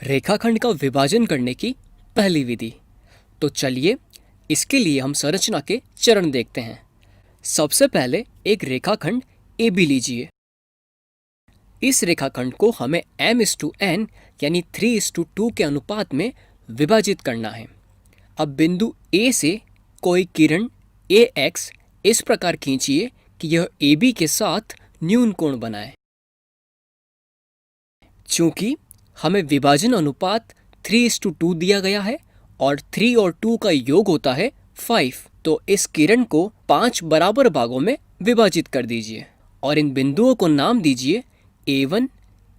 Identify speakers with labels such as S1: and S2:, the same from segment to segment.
S1: रेखाखंड का विभाजन करने की पहली विधि। तो चलिए इसके लिए हम संरचना के चरण देखते हैं। सबसे पहले एक रेखाखंड AB लीजिए। इस रेखाखंड को हमें m/n यानी 3:2 के अनुपात में विभाजित करना है। अब बिंदु A से कोई किरण AX इस प्रकार खींचिए कि यह AB के साथ न्यून कोण बनाए। चूंकि हमें विभाजन अनुपात 3:2 दिया गया है और 3 और 2 का योग होता है 5, तो इस किरण को 5 बराबर भागों में विभाजित कर दीजिए और इन बिंदुओं को नाम दीजिए A1,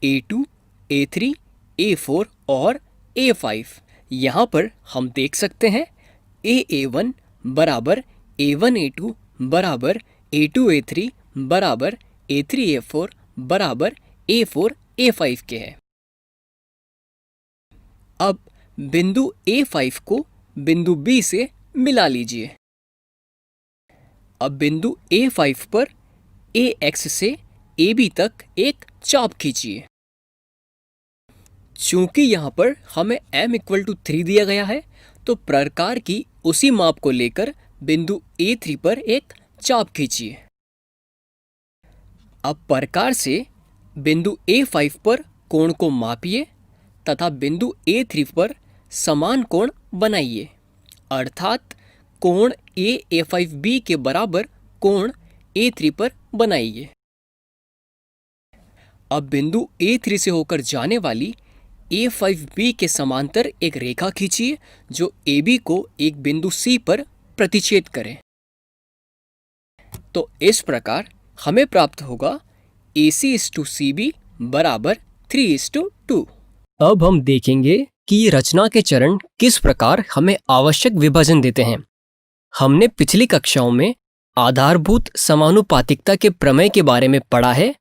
S1: A2, A3, A4 और A5। यहाँ पर हम देख सकते हैं AA1 बराबर A1A2 बराबर A2A3 बराबर A3A4 बराबर A4A5 के है। अब बिंदु A5 को बिंदु B से मिला लीजिए। अब बिंदु A5 पर AX से AB तक एक चाप खींचिए। चूंकि यहाँ पर हमें m=3 दिया गया है, तो प्रकार की उसी माप को लेकर बिंदु A3 पर एक चाप खींचिए। अब प्रकार से बिंदु A5 पर कोण को मापिए तथा बिंदु A3 पर समान कोण बनाइए, अर्थात कोण A5B के बराबर कोण A3 पर बनाइए। अब बिंदु A3 से होकर जाने वाली A5B के समांतर एक रेखा खींचिए जो AB को एक बिंदु C पर प्रतिच्छेद करे। तो इस प्रकार हमें प्राप्त होगा AC/CB बराबर 3:2। अब हम देखेंगे कि ये रचना के चरण किस प्रकार हमें आवश्यक विभाजन देते हैं। हमने पिछली कक्षाओं में आधारभूत समानुपातिकता के प्रमेय के बारे में पढ़ा है।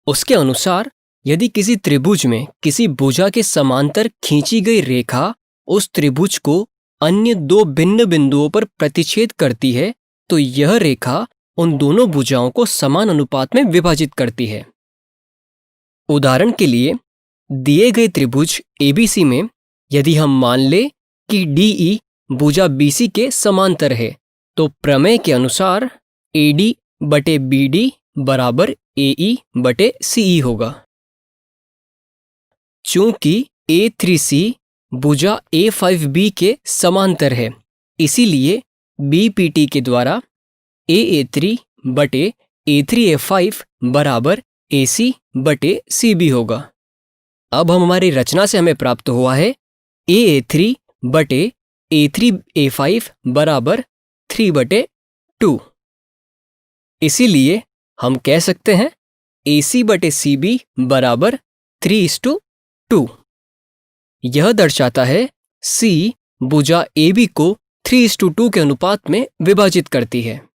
S1: उसके अनुसार यदि किसी त्रिभुज में किसी भुजा के समांतर खींची गई रेखा उस त्रिभुज को अन्य दो भिन्न बिंदुओं पर प्रतिच्छेद करती है, तो यह रेखा उन दोनों भुजाओं को समान अनुपात में विभाजित करती है। उदाहरण के लिए दिए गए त्रिभुज ABC में यदि हम मान लें कि DE भुजा BC के समांतर है, तो प्रमेय के अनुसार AD/BD बराबर AE/CE होगा। चूंकि A3C भुजा A5B के समांतर है, इसीलिए BPT के द्वारा AA3/A3A5 बराबर AC/CB होगा। अब हमारी रचना से हमें प्राप्त हुआ है AA3/A3A5 बराबर 3/2। इसीलिए हम कह सकते हैं AC/CB बराबर 3:2। यह दर्शाता है C भुजा AB को 3:2 के अनुपात में विभाजित करती है।